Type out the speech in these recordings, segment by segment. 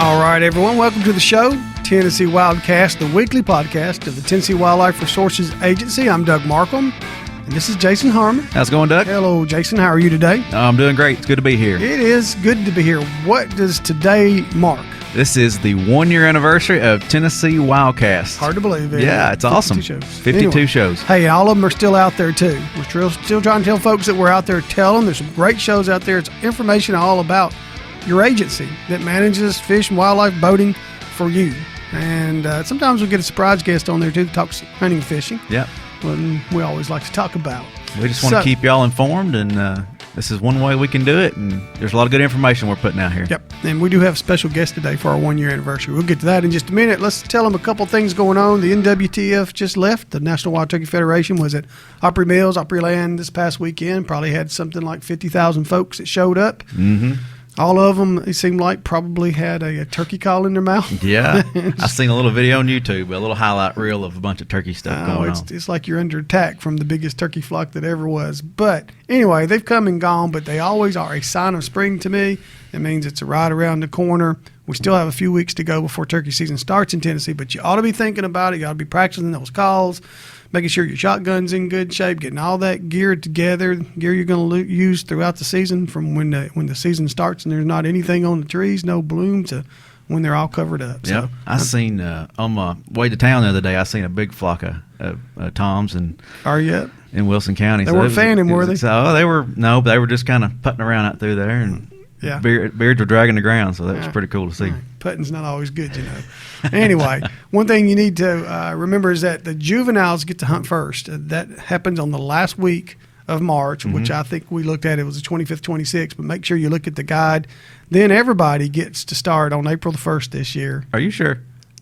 All right, everyone. Welcome to the show, Tennessee Wildcast, the weekly podcast of the Tennessee Wildlife Resources Agency. I'm Doug Markham, and this is Jason Harmon. How's it going, Doug? Hello, Jason. How are you today? I'm doing great. It's good to be here. It is good to be here. What does today mark? This is the 1-year anniversary of Tennessee Wildcast. Hard to believe it. Yeah, it's awesome. 52 shows. Hey, all of them are still out there, too. We're still trying to tell folks that we're out there. Tell them there's some great shows out there. It's information all about your agency that manages fish and wildlife boating for you. And sometimes we'll get a surprise guest on there, too, that talks hunting and fishing. Yeah. We always like to talk about. We just want to keep y'all informed, and this is one way we can do it, and there's a lot of good information we're putting out here. Yep, and we do have a special guest today for our 1-year anniversary. We'll get to that in just a minute. Let's tell them a couple things going on. The NWTF just left. The National Wild Turkey Federation was at Opry Mills, Opryland this past weekend. Probably had something like 50,000 folks that showed up. Mm-hmm. All of them, it seemed like, probably had a turkey call in their mouth. Yeah. I seen a little video on YouTube, a little highlight reel of a bunch of turkey stuff going on. It's like you're under attack from the biggest turkey flock that ever was. But anyway, they've come and gone, but they always are a sign of spring to me. It means it's right around the corner. We still have a few weeks to go before turkey season starts in Tennessee, but you ought to be thinking about it. You ought to be practicing those calls, making sure your shotgun's in good shape, getting all that gear together, gear you're going to use throughout the season from when the season starts and there's not anything on the trees, no bloom, to when they're all covered up. Yeah, so, I seen on my way to town the other day, I seen a big flock of toms in Wilson County. They weren't fanning, were they? They were just kind of putting around out through there, and beards were dragging the ground, so that was pretty cool to see. Right. Putting's not always good, you know. Anyway, one thing you need to remember is that the juveniles get to hunt first. That happens on the last week of March, which I think we looked at. It was the 25th, 26th, but make sure you look at the guide. Then everybody gets to start on April the 1st this year. Are you sure?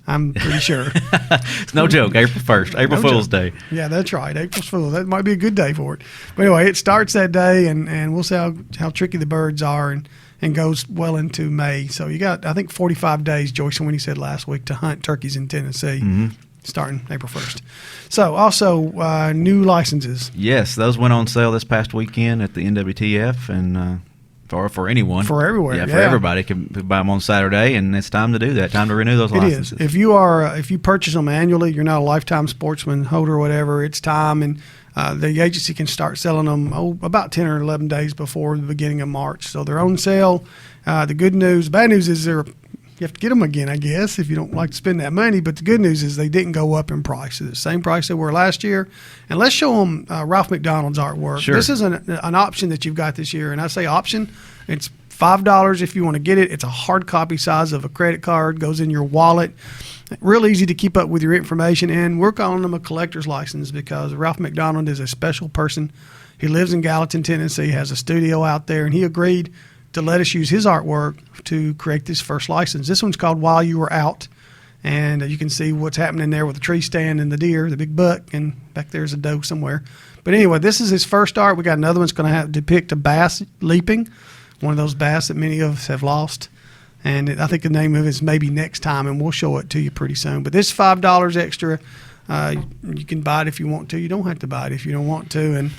I'm pretty sure. It's no joke. April 1st, April Fool's Day. Yeah, that's right. April's Fool's. That might be a good day for it. But anyway, it starts that day, and we'll see how tricky the birds are and goes well into May. So you got, I think, 45 days, Joyce, when he said last week, to hunt turkeys in Tennessee, starting April 1st. So also new licenses. Yes, those went on sale this past weekend at the NWTF, and for anyone. For everywhere. Yeah, for everybody. Can buy them on Saturday, and it's time to do that. Time to renew those licenses. It is. If you purchase them annually, you're not a lifetime sportsman holder or whatever, it's time, and the agency can start selling them about 10 or 11 days before the beginning of March. So they're on sale. The bad news is you have to get them again, I guess, if you don't like to spend that money. But the good news is they didn't go up in price. They're the same price they were last year. And let's show them Ralph McDonald's artwork. Sure. This is an option that you've got this year. And I say option, it's $5 if you want to get it. It's a hard copy size of a credit card, goes in your wallet. Real easy to keep up with your information, and we're calling them a collector's license because Ralph McDonald is a special person. He lives in Gallatin, Tennessee, has a studio out there, and he agreed to let us use his artwork to create this first license. This one's called While You Were Out, and you can see what's happening there with the tree stand and the deer, the big buck, and back there's a doe somewhere. But anyway, this is his first art. We got another one's going to depict a bass leaping, one of those bass that many of us have lost. And I think the name of it is Maybe Next Time, and we'll show it to you pretty soon. But this is $5 extra. You can buy it if you want to. You don't have to buy it if you don't want to.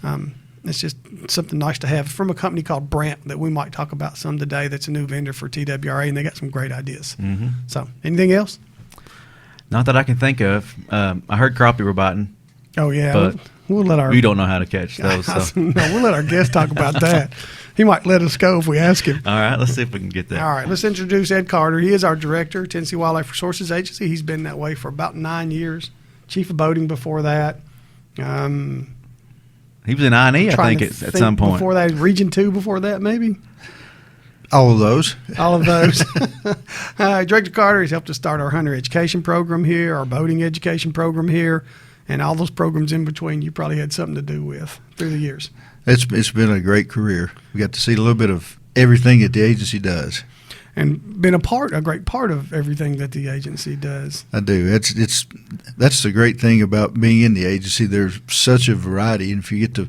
And it's just something nice to have from a company called Brant that we might talk about some today. That's a new vendor for TWRA, and they got some great ideas. Mm-hmm. So anything else? Not that I can think of. I heard crappie were biting. Oh, yeah. But we'll let our... We don't know how to catch those. So. No, we'll let our guest talk about that. He might let us go if we ask him. All right, let's see if we can get that. All right, let's introduce Ed Carter. He is our director, Tennessee Wildlife Resources Agency. He's been that way for about 9 years. Chief of boating before that. He was in I&E, I think, at some point. Before that, Region 2 before that, maybe? All of those. All of those. Director Carter has helped us start our hunter education program here, our boating education program here, and all those programs in between you probably had something to do with through the years. It's been a great career. We got to see a little bit of everything that the agency does. And been a great part of everything that the agency does. I do. That's the great thing about being in the agency. There's such a variety, and if you get to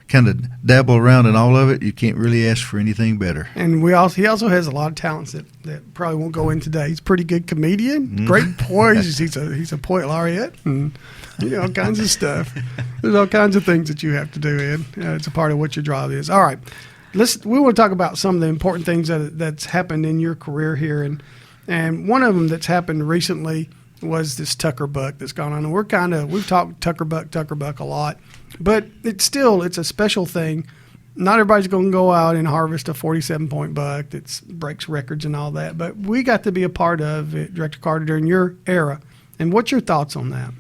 kind of dabble around in all of it, you can't really ask for anything better. And he also has a lot of talents that probably won't go in today. He's a pretty good comedian, great poise. He's a poet laureate, and all kinds of stuff. There's all kinds of things that you have to do, Ed. It's a part of what your job is. All right. We want to talk about some of the important things that's happened in your career here. And And one of them that's happened recently was this Tucker buck that's gone on. And we've talked Tucker buck a lot, but it's a special thing. Not everybody's going to go out and harvest a 47-point buck that breaks records and all that, but we got to be a part of it, Director Carter, during your era. And what's your thoughts on that?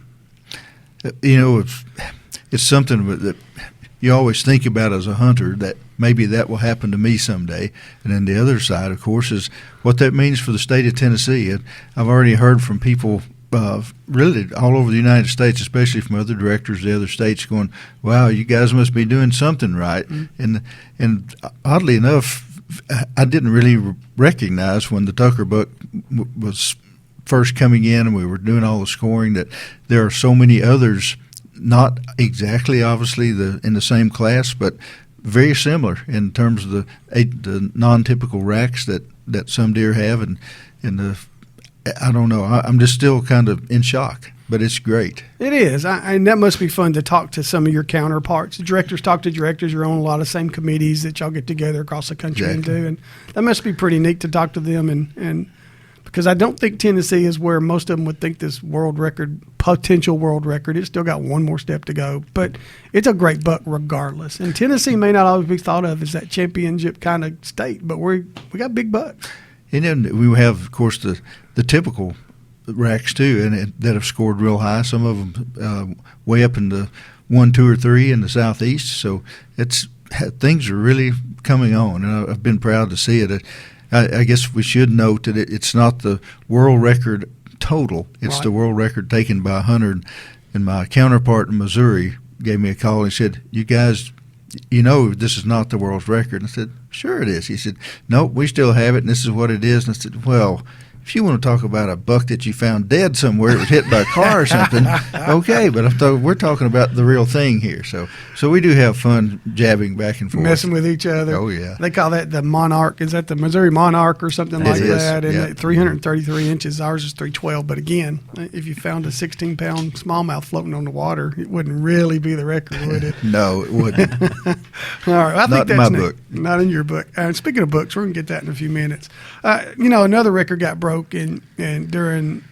It's something that you always think about as a hunter, that maybe that will happen to me someday. And then the other side, of course, is what that means for the state of Tennessee. And I've already heard from people really all over the United States, especially from other directors of the other states, going, wow, you guys must be doing something right. Mm-hmm. And oddly enough, I didn't really recognize when the Tucker buck was first coming in and we were doing all the scoring that there are so many others, not exactly obviously in the same class, but very similar in terms of the non-typical racks that some deer have, and I don't know. I'm just still kind of in shock, but it's great. It is, and that must be fun to talk to some of your counterparts. Directors talk to directors. You're on a lot of same committees that y'all get together across the country and do, and that must be pretty neat to talk to them. And because I don't think Tennessee is where most of them would think this potential world record. It's still got one more step to go, but it's a great buck regardless. And Tennessee may not always be thought of as that championship kind of state, but we got big bucks. And then we have, of course, the typical racks too, and that have scored real high. Some of them way up in the 1, 2, or 3 in the southeast. So things are really coming on, and I've been proud to see it. I guess we should note that it's not the world record total; it's right. The world record taken by a hunter. And my counterpart in Missouri gave me a call and said, "You guys, this is not the world's record." And I said, "Sure it is." He said, "Nope, we still have it, and this is what it is." And I said, "Well, if you want to talk about a buck that you found dead somewhere, it was hit by a car or something, okay, but we're talking about the real thing here." So we do have fun jabbing back and forth. Messing with each other. Oh, yeah. They call that the Monarch. Is that the Missouri Monarch or something like that? And yeah. 333 inches. Ours is 312. But again, if you found a 16-pound smallmouth floating on the water, it wouldn't really be the record, would it? No, it wouldn't. All right. I think Not in my book. Not in your book. Speaking of books, we're going to get that in a few minutes. Another record got broke and during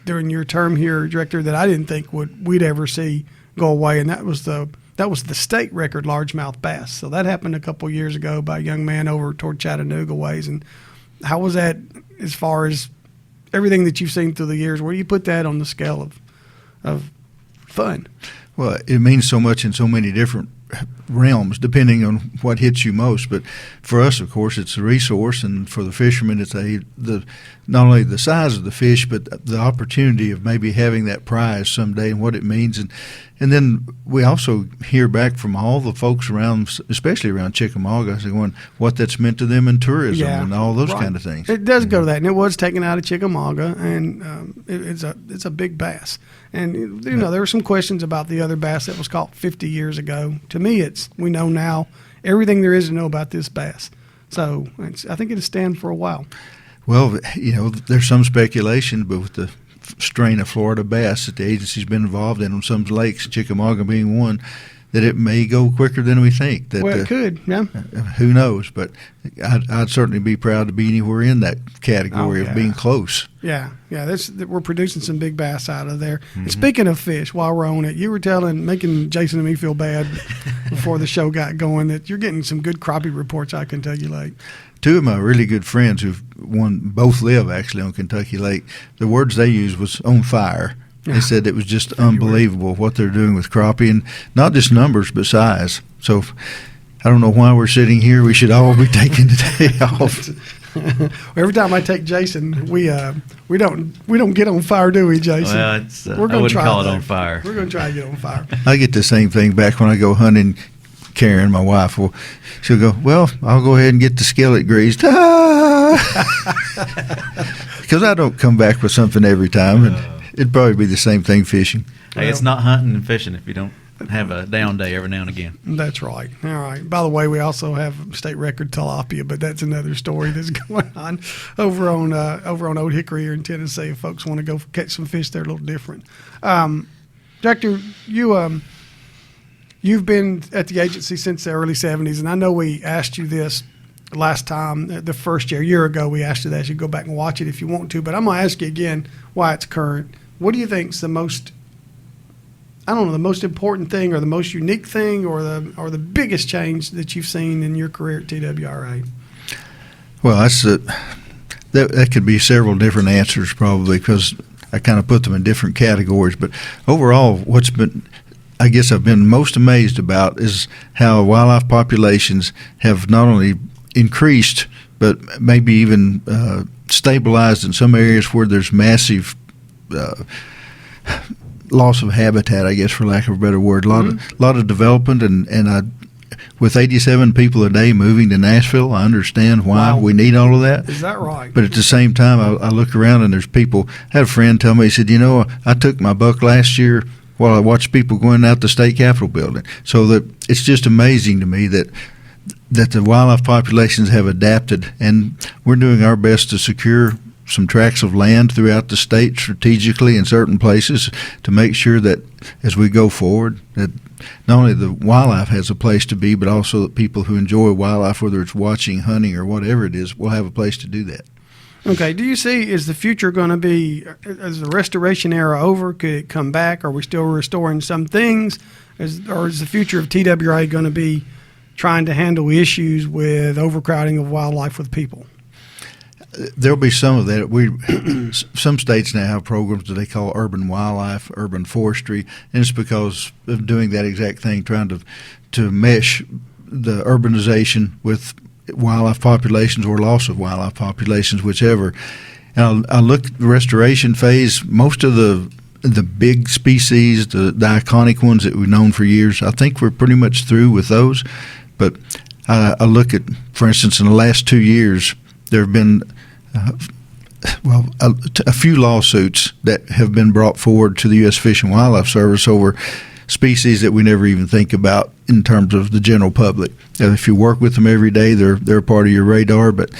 your term here, Director, that I didn't think we'd ever see go away, and that was the state record largemouth bass. So that happened a couple years ago by a young man over toward Chattanooga ways. And how was that as far as everything that you've seen through the years? Where do you put that on the scale of fun? Well, it means so much in so many different realms, depending on what hits you most. But for us, of course, it's a resource, and for the fishermen, it's not only the size of the fish, but the opportunity of maybe having that prize someday and what it means. And then we also hear back from all the folks around, especially around Chickamauga, going what that's meant to them in tourism and all those kind of things. It does go to that, and it was taken out of Chickamauga, and it's a big bass. And there were some questions about the other bass that was caught 50 years ago. To me, we know now everything there is to know about this bass. So I think it'll stand for a while. Well, there's some speculation, but with the strain of Florida bass that the agency's been involved in on some lakes, Chickamauga being one, that it may go quicker than we think. It could, yeah. Who knows? But I'd certainly be proud to be anywhere in that category of being close. Yeah. We're producing some big bass out of there. Mm-hmm. And speaking of fish, while we're on it, you were making Jason and me feel bad before the show got going that you're getting some good crappie reports out of Kentucky Lake. Two of my really good friends both live actually on Kentucky Lake. The words they used was on fire. They said it was just unbelievable what they're doing with crappie, and not just numbers but size. So I don't know why we're sitting here. We should all be taking the day off. Every time I take Jason, we don't get on fire, do we, Jason? Well, I wouldn't call it on fire. We're going to try to get on fire. I get the same thing back when I go hunting. Karen, my wife, she'll go, "Well, I'll go ahead and get the skillet greased." Because I don't come back with something every time, and it'd probably be the same thing fishing. Hey, it's not hunting and fishing if you don't have a down day every now and again. That's right. All right. By the way, we also have state record tilapia, but that's another story that's going on over on Old Hickory here in Tennessee. If folks want to go catch some fish, they're a little different. Director, you've been at the agency since the early 70s, and I know we asked you this last time, the first year, a year ago, we asked you that. You go back and watch it if you want to. But I'm going to ask you again why it's current. What do you think is the most, I don't know, the most important thing or the most unique thing or the biggest change that you've seen in your career at TWRA? Well, that could be several different answers probably, because I kind of put them in different categories. But overall, I guess I've been most amazed about is how wildlife populations have not only increased, but maybe even stabilized in some areas where there's massive loss of habitat, I guess, for lack of a better word. A lot of development, and with 87 people a day moving to Nashville, I understand why we need all of that. Is that right? But at the same time, I look around and there's people. I had a friend tell me, he said, I took my buck last year while I watched people going out the state capitol building. So that it's just amazing to me that the wildlife populations have adapted, and we're doing our best to secure some tracts of land throughout the state strategically in certain places to make sure that as we go forward, that not only the wildlife has a place to be, but also that people who enjoy wildlife, whether it's watching, hunting, or whatever it is, will have a place to do that. Okay. Do you see, is the future going to be, is the restoration era over? Could it come back? Are we still restoring some things? Or is the future of TWRA going to be trying to handle issues with overcrowding of wildlife with people? There'll be some of that. Some states now have programs that they call urban wildlife, urban forestry, and it's because of doing that exact thing, trying to mesh the urbanization with wildlife populations or loss of wildlife populations, whichever. And I look at the restoration phase. Most of the big species, the iconic ones that we've known for years, I think we're pretty much through with those. But I look at, for instance, in the last 2 years, there have been a few lawsuits that have been brought forward to the U.S. Fish and Wildlife Service over species that we never even think about in terms of the general public. If you work with them every day, they're part of your radar. But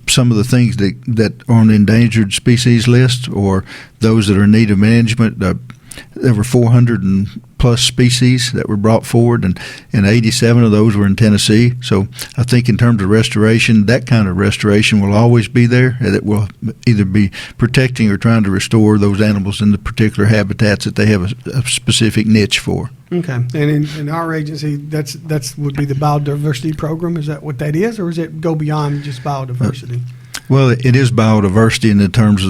some of the things that are on the endangered species list or those that are in need of management, there were 400 and plus species that were brought forward, and 87 of those were in Tennessee. So I think in terms of restoration, that kind of restoration will always be there. That will either be protecting or trying to restore those animals in the particular habitats that they have a specific niche for. Okay. And in our agency, that's would be the biodiversity program. Is that what that is, or does it go beyond just biodiversity? Well, it is biodiversity in the terms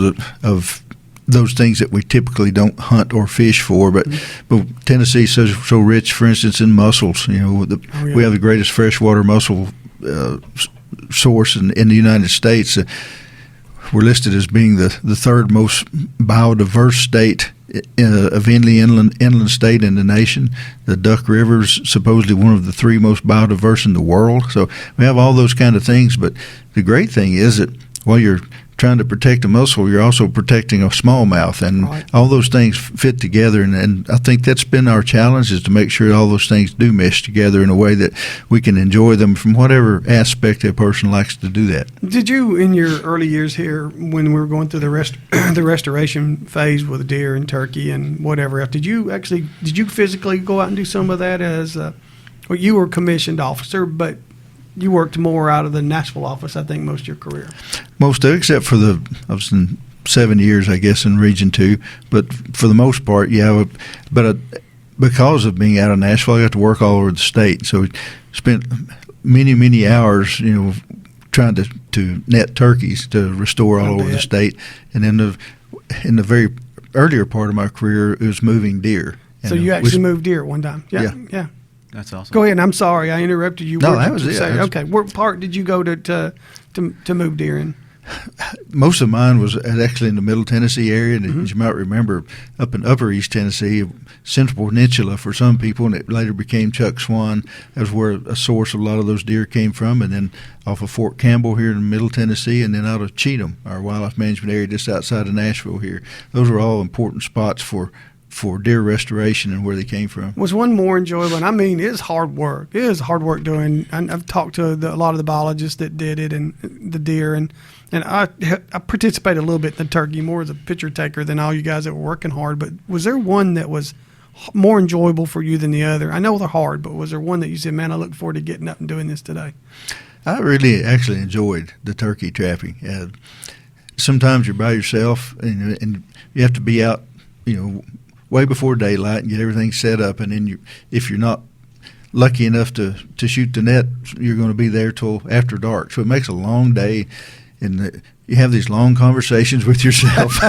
of those things that we typically don't hunt or fish for, but Tennessee is so rich, for instance, in mussels. We have the greatest freshwater mussel source in the United States. We're listed as being the third most biodiverse state of any inland state in the nation. The Duck River is supposedly one of the three most biodiverse in the world. So we have all those kind of things, but the great thing is that while you're trying to protect a mussel, you're also protecting a smallmouth, and all those things fit together. And I think that's been our challenge, is to make sure all those things do mesh together in a way that we can enjoy them from whatever aspect a person likes to do that. Did you, in your early years here, when we were going through the restoration phase with deer and turkey and whatever else, did you physically go out and do some of that as you were a commissioned officer, but you worked more out of the Nashville office, I think, most of your career. Most of it, except for I was in 7 years, I guess, in Region 2. But for the most part, yeah. But because of being out of Nashville, I got to work all over the state. So spent many, many hours, trying to net turkeys to restore all over the state. And then in the very earlier part of my career, it was moving deer. So you actually moved deer at one time? Yeah. That's awesome. Go ahead. I'm sorry, I interrupted you. No, that was it. Okay. What part did you go to move deer in? Most of mine was actually in the Middle Tennessee area, and as you might remember, up in Upper East Tennessee, Central Peninsula for some people, and it later became Chuck Swan. That was where a source of a lot of those deer came from, and then off of Fort Campbell here in Middle Tennessee, and then out of Cheatham, our wildlife management area just outside of Nashville here. Those were all important spots for deer restoration and where they came from. Was one more enjoyable? And I mean, it's hard work. It is hard work doing. I've talked to a lot of the biologists that did it and the deer, and I participated a little bit in the turkey, more as a picture taker than all you guys that were working hard. But was there one that was more enjoyable for you than the other? I know they're hard, but was there one that you said, man, I look forward to getting up and doing this today? I really actually enjoyed the turkey trapping. Sometimes you're by yourself, and you have to be out, way before daylight and get everything set up. And then if you're not lucky enough to shoot the net, you're going to be there till after dark. So it makes a long day, and you have these long conversations with yourself.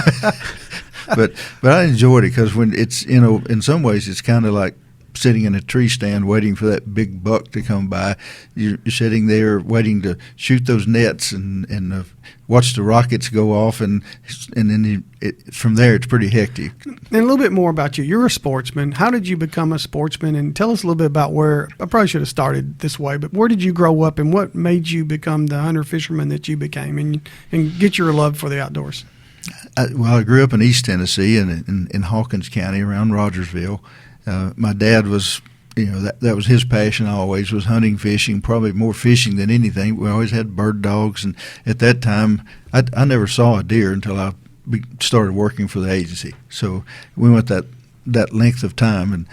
But I enjoyed it because when it's, in some ways it's kind of like sitting in a tree stand waiting for that big buck to come by. You're sitting there waiting to shoot those nets and watch the rockets go off, and then from there it's pretty hectic. And a little bit more about you. You're a sportsman. How did you become a sportsman? And tell us a little bit about where, I probably should have started this way, but where did you grow up and what made you become the hunter-fisherman that you became and get your love for the outdoors? I grew up in East Tennessee in Hawkins County around Rogersville. My dad was, that was his passion always, was hunting, fishing, probably more fishing than anything. We always had bird dogs, and at that time, I never saw a deer until I started working for the agency. So we went that length of time.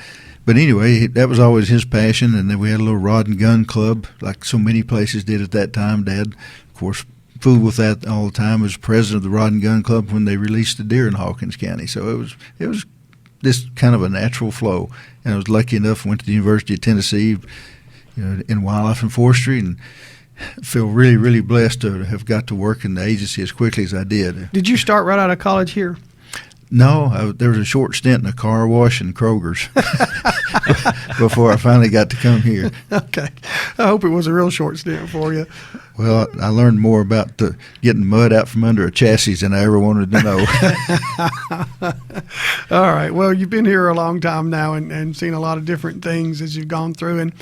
But anyway, that was always his passion, and then we had a little rod and gun club, like so many places did at that time. Dad, of course, fooled with that all the time, was president of the Rod and Gun Club when they released the deer in Hawkins County. So it was this kind of a natural flow, and I was lucky enough, went to the University of Tennessee, in wildlife and forestry, and feel really, really blessed to have got to work in the agency as quickly as I did. Did you start right out of college here? No, there was a short stint in a car wash and Kroger's before I finally got to come here. Okay. I hope it was a real short stint for you. Well, I learned more about getting mud out from under a chassis than I ever wanted to know. All right. Well, you've been here a long time now and seen a lot of different things as you've gone through. And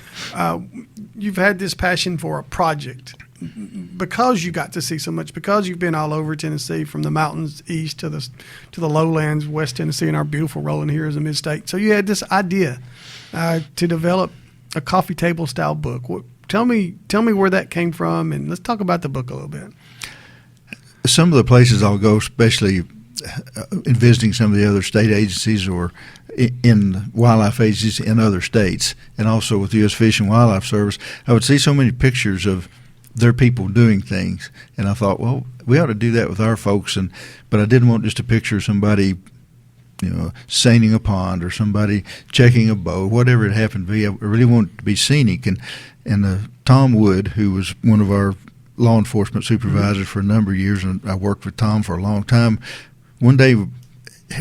you've had this passion for a project because you got to see so much, because you've been all over Tennessee, from the mountains east to the lowlands, West Tennessee, and our beautiful rolling hills in mid-state. So you had this idea to develop a coffee table style book. Tell me where that came from, and let's talk about the book a little bit. Some of the places I'll go, especially in visiting some of the other state agencies or in wildlife agencies in other states, and also with the U.S. Fish and Wildlife Service, I would see so many pictures of their people doing things, and I thought, well, we ought to do that with our folks. But I didn't want just a picture of somebody, seining a pond or somebody checking a bow, whatever it happened to be. I really wanted it to be scenic. And Tom Wood, who was one of our law enforcement supervisors for a number of years, and I worked with Tom for a long time. One day we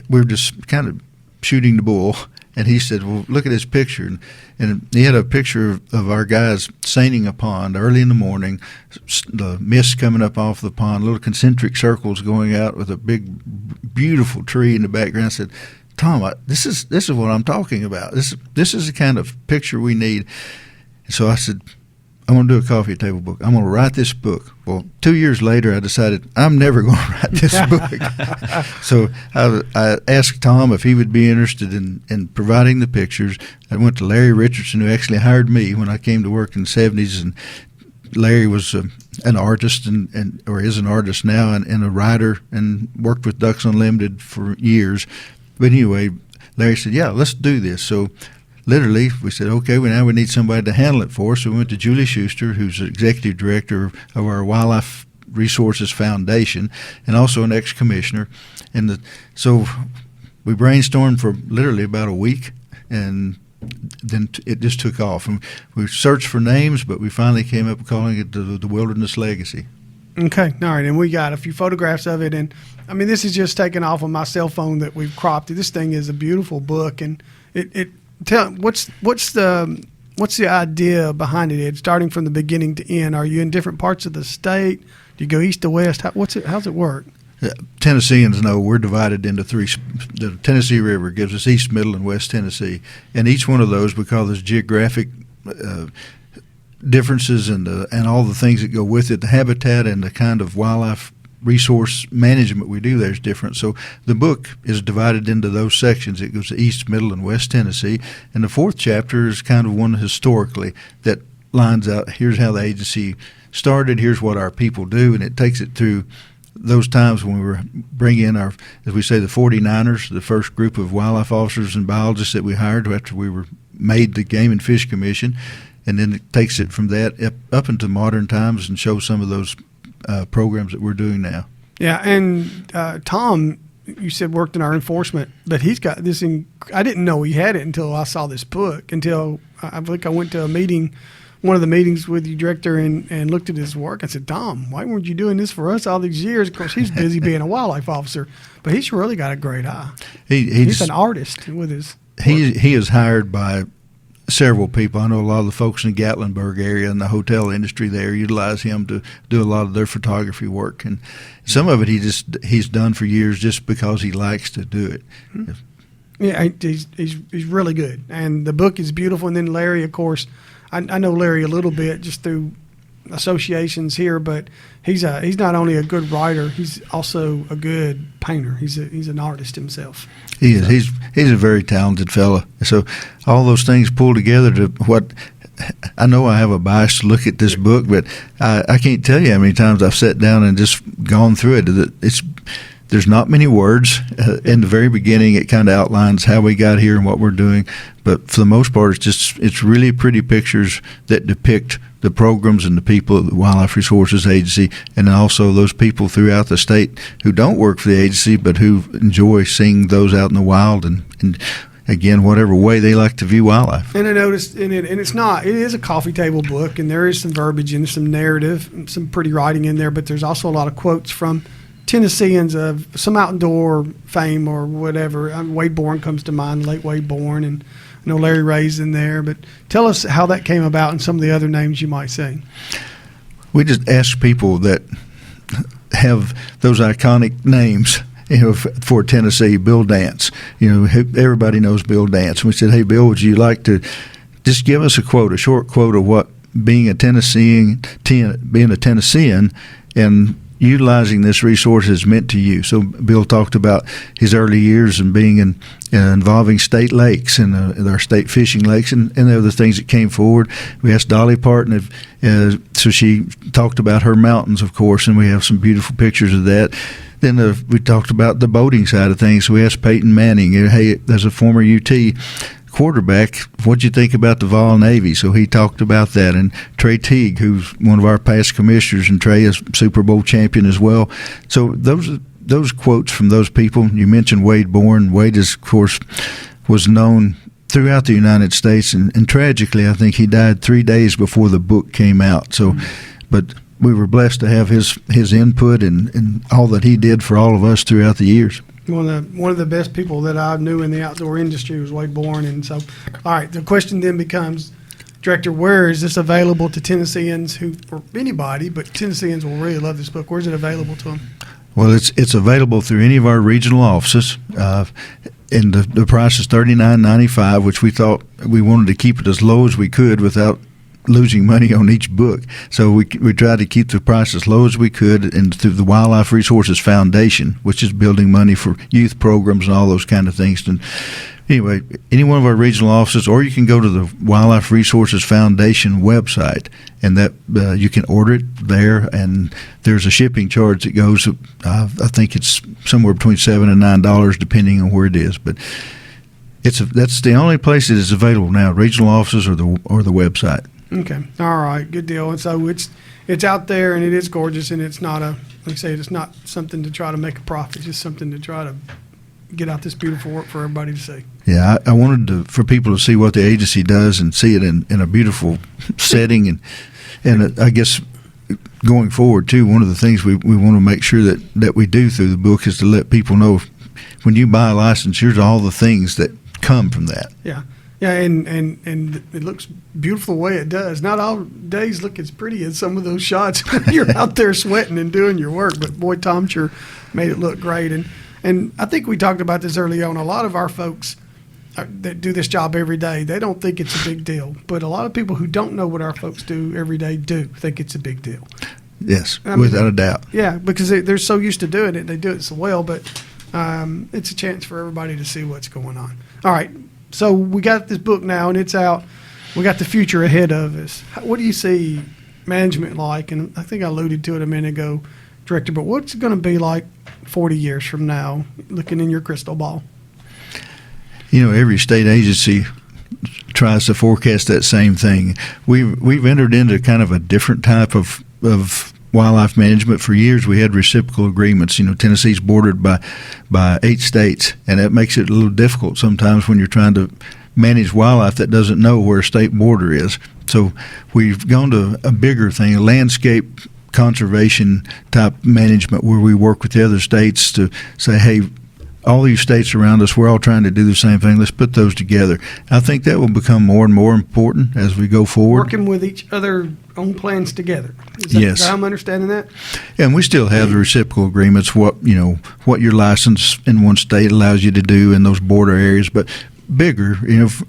were just kind of shooting the bull, and he said, well, look at this picture. And he had a picture of our guys seining a pond early in the morning, the mist coming up off the pond, little concentric circles going out with a big, beautiful tree in the background. I said, Tom, this is what I'm talking about. This is the kind of picture we need. And so I said, I'm going to do a coffee table book. I'm going to write this book. Well, 2 years later, I decided I'm never going to write this book. So I asked Tom if he would be interested in providing the pictures. I went to Larry Richardson, who actually hired me when I came to work in the 70s. And Larry was an artist or is an artist now and a writer, and worked with Ducks Unlimited for years. But anyway, Larry said, yeah, let's do this. So literally, we said, okay, now we need somebody to handle it for us. So we went to Julie Schuster, who's the executive director of our Wildlife Resources Foundation and also an ex-commissioner. So we brainstormed for literally about a week, and then it just took off. And we searched for names, but we finally came up with calling it the Wilderness Legacy. Okay. All right. And we got a few photographs of it. And, I mean, this is just taken off of my cell phone that we've cropped. This thing is a beautiful book, and what's the idea behind it, Ed? Starting from the beginning to end, are you in different parts of the state? Do you go east to west? How's it work? Tennesseans know we're divided into three. The Tennessee River gives us East, Middle, and West Tennessee, and each one of those, because there's geographic differences and all the things that go with it, the habitat and the kind of wildlife resource management we do there is different. So the book is divided into those sections. It goes to East, Middle, and West Tennessee. And the fourth chapter is kind of one historically that lines out, here's how the agency started, here's what our people do, and it takes it through those times when we were bringing in our, as we say, the 49ers, the first group of wildlife officers and biologists that we hired after we were made the Game and Fish Commission. and then it takes it from that up into modern times and shows some of those programs that we're doing now. Yeah, and Tom, you said worked in our enforcement, but he's got this. I didn't know he had it until I saw this book. Until I think I went to a meeting, one of the meetings with you, Director, and looked at his work. I said, Tom, why weren't you doing this for us all these years? Of course, he's busy being a wildlife officer, but he's really got a great eye. He's an artist with his work. He is hired by several people. I know a lot of the folks in the Gatlinburg area and the hotel industry there utilize him to do a lot of their photography work, and some of it he's done for years just because he likes to do it. Mm-hmm. Yeah, he's really good, and the book is beautiful. And then Larry, of course, I know Larry a little bit just through associations here, but he's not only a good writer, he's also a good painter. He's an artist himself. He is. He's a very talented fella. So all those things pull together to what I know. I have a bias to look at this book, but I can't tell you how many times I've sat down and just gone through it. There's not many words. In the very beginning, it kind of outlines how we got here and what we're doing. But for the most part, it's really pretty pictures that depict the programs and the people at the Wildlife Resources Agency, and also those people throughout the state who don't work for the agency but who enjoy seeing those out in the wild and again, whatever way they like to view wildlife. And I noticed, it is a coffee table book, and there is some verbiage and some narrative, and some pretty writing in there, but there's also a lot of quotes from Tennesseans of some outdoor fame or whatever. Wade Bourne comes to mind, late Wade Bourne, and I know Larry Ray's in there. But tell us how that came about and some of the other names you might say. We just ask people that have those iconic names, for Tennessee. Bill Dance, everybody knows Bill Dance. And we said, hey, Bill, would you like to just give us a short quote of what being a Tennessean and utilizing this resource has meant to you. So Bill talked about his early years and being involving state lakes and our state fishing lakes and the other things that came forward. We asked Dolly Parton so she talked about her mountains, of course, and we have some beautiful pictures of that. Then we talked about the boating side of things. So we asked Peyton Manning, hey, as a former UT quarterback, what'd you think about the Vol Navy? So he talked about that. And Trey Teague, who's one of our past commissioners, and Trey is Super Bowl champion as well. So those quotes from those people. You mentioned Wade Bourne. Wade, of course, was known throughout the United States, and tragically, I think he died 3 days before the book came out. So, but we were blessed to have his input and all that he did for all of us throughout the years. One of the best people that I knew in the outdoor industry was Wade Bourne. And so, all right, the question then becomes, Director, where is this available to Tennesseans or anybody, but Tennesseans will really love this book. Where is it available to them? Well, it's available through any of our regional offices, and the price is $39.95, which we thought we wanted to keep it as low as we could without losing money on each book. So we tried to keep the price as low as we could, and through the Wildlife Resources Foundation, which is building money for youth programs and all those kind of things. And anyway, any one of our regional offices, or you can go to the Wildlife Resources Foundation website, and that you can order it there, and there's a shipping charge that goes, I think it's somewhere between $7 and $9 depending on where it is. But that's the only place it is available now, regional offices or the website. Okay. All right. Good deal. And so it's out there, and it is gorgeous, and it's not it's not something to try to make a profit. It's just something to try to get out this beautiful work for everybody to see. Yeah, I wanted for people to see what the agency does and see it in a beautiful setting, and I guess going forward too, one of the things we want to make sure that we do through the book is to let people know when you buy a license, here's all the things that come from that. Yeah. Yeah, and it looks beautiful the way it does. Not all days look as pretty as some of those shots when you're out there sweating and doing your work. But boy, Tom sure made it look great. And I think we talked about this early on. A lot of our folks that do this job every day, they don't think it's a big deal. But a lot of people who don't know what our folks do every day do think it's a big deal. Yes, without a doubt. Yeah, because they're so used to doing it. They do it so well. But it's a chance for everybody to see what's going on. All right. So we got this book now, and it's out. We got the future ahead of us. What do you see management like? And I think I alluded to it a minute ago, Director, but what's it going to be like 40 years from now, looking in your crystal ball? Every state agency tries to forecast that same thing. We've entered into kind of a different type of wildlife management. For years we had reciprocal agreements. Tennessee's bordered by 8 states, and that makes it a little difficult sometimes when you're trying to manage wildlife that doesn't know where a state border is. So we've gone to a bigger thing, a landscape conservation type management, where we work with the other states to say, hey, all these states around us, we're all trying to do the same thing. Let's put those together. I think that will become more and more important as we go forward. Working with each other on plans together. Is that, yes. I'm understanding that? And we still have the reciprocal agreements, what your license in one state allows you to do in those border areas, but bigger.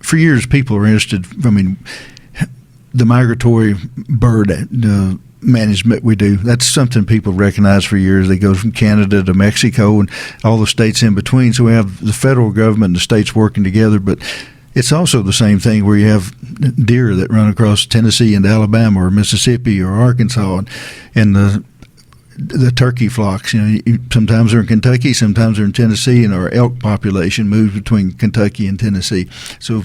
For years people are interested, the migratory bird management we do, that's something people recognize for years. They go from Canada to Mexico and all the states in between. So we have the federal government and the states working together, but it's also the same thing where you have deer that run across Tennessee and Alabama or Mississippi or Arkansas, and the turkey flocks. Sometimes they're in Kentucky, sometimes they're in Tennessee, and our elk population moves between Kentucky and Tennessee. So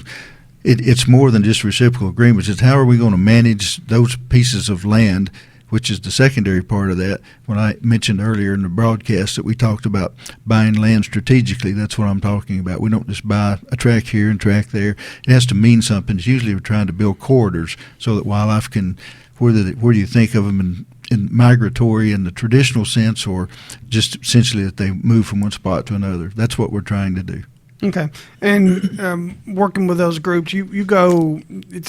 it's more than just reciprocal agreements. It's how are we going to manage those pieces of land, which is the secondary part of that. When I mentioned earlier in the broadcast that we talked about buying land strategically, that's what I'm talking about. We don't just buy a track here and track there. It has to mean something. It's usually we're trying to build corridors so that wildlife can, whether you think of them in migratory in the traditional sense, or just essentially that they move from one spot to another. That's what we're trying to do. Okay. And working with those groups, you go,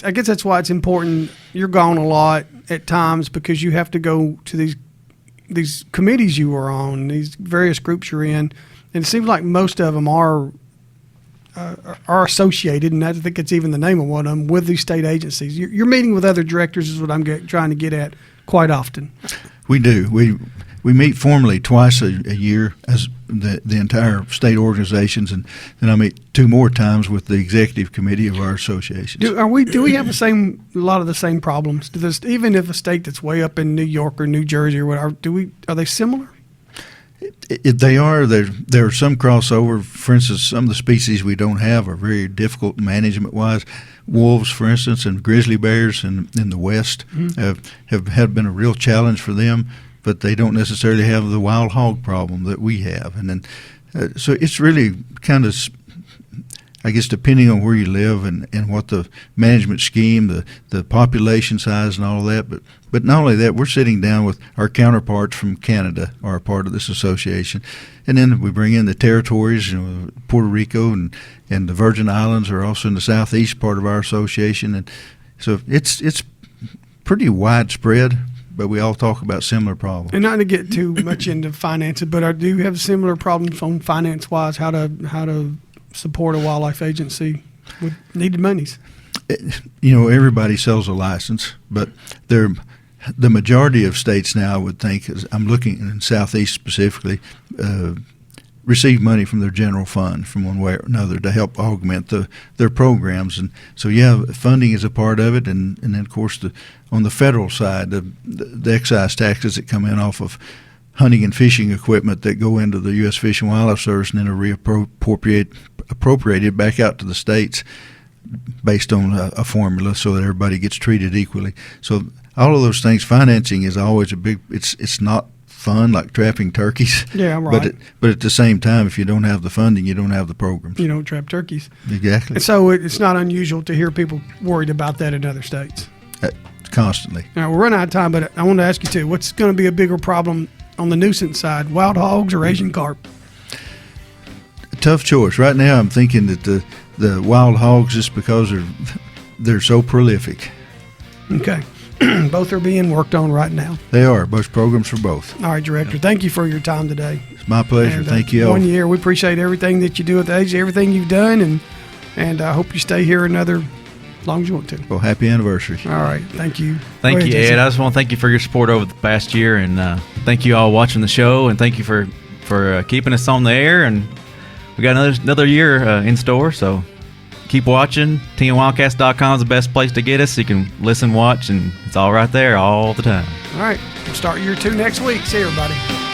I guess that's why it's important. You're gone a lot at times because you have to go to these committees you were on, these various groups you're in. And it seems like most of them are associated, and I think it's even the name of one of them, with these state agencies. You're meeting with other directors is what I'm trying to get at quite often. We do. We meet formally twice a year as the entire state organizations, and then I meet 2 more times with the executive committee of our associations. Do we have a lot of the same problems? Even if a state that's way up in New York or New Jersey or whatever, are they similar? They are. There are some crossover. For instance, some of the species we don't have are very difficult management-wise. Wolves, for instance, and grizzly bears in the West have been a real challenge for them, but they don't necessarily have the wild hog problem that we have. And then, so it's really kind of, I guess, depending on where you live and what the management scheme, the population size and all of that. But not only that, we're sitting down with our counterparts from Canada, are a part of this association. And then we bring in the territories, Puerto Rico and the Virgin Islands are also in the southeast part of our association. And so it's pretty widespread, but we all talk about similar problems. And not to get too much into finances, but do you have similar problems on finance-wise, how to support a wildlife agency with needed monies? Everybody sells a license, but the majority of states now, I would think, I'm looking in Southeast specifically, receive money from their general fund from one way or another to help augment their programs. And so, funding is a part of it. And then, of course, on the federal side, the excise taxes that come in off of hunting and fishing equipment that go into the U.S. Fish and Wildlife Service and then are appropriated back out to the states based on a formula so that everybody gets treated equally. So all of those things, financing is always a big, it's not fun like trapping turkeys. Yeah, right. But at the same time, if you don't have the funding, you don't have the programs. You don't trap turkeys. Exactly. And so it's not unusual to hear people worried about that in other states. Constantly. All right, we're running out of time, but I want to ask you too, what's going to be a bigger problem on the nuisance side, wild hogs or Asian carp? Tough choice. Right now I'm thinking that the wild hogs, just because they're so prolific. Okay. Both are being worked on right now. They are. Both programs for both. All right, Director. Thank you for your time today. It's my pleasure. And, thank you all. 1 year. We appreciate everything that you do at the agency, everything you've done, and I hope you stay here another as long as you want to. Well, happy anniversary. All right. Thank you. Thank you, Ed. I just want to thank you for your support over the past year, and thank you all watching the show, and thank you for keeping us on the air. And we got another year in store, so keep watching. TNWildcast.com is the best place to get us. You can listen, watch, and it's all right there all the time. All right. We'll start year 2 next week. See you, everybody.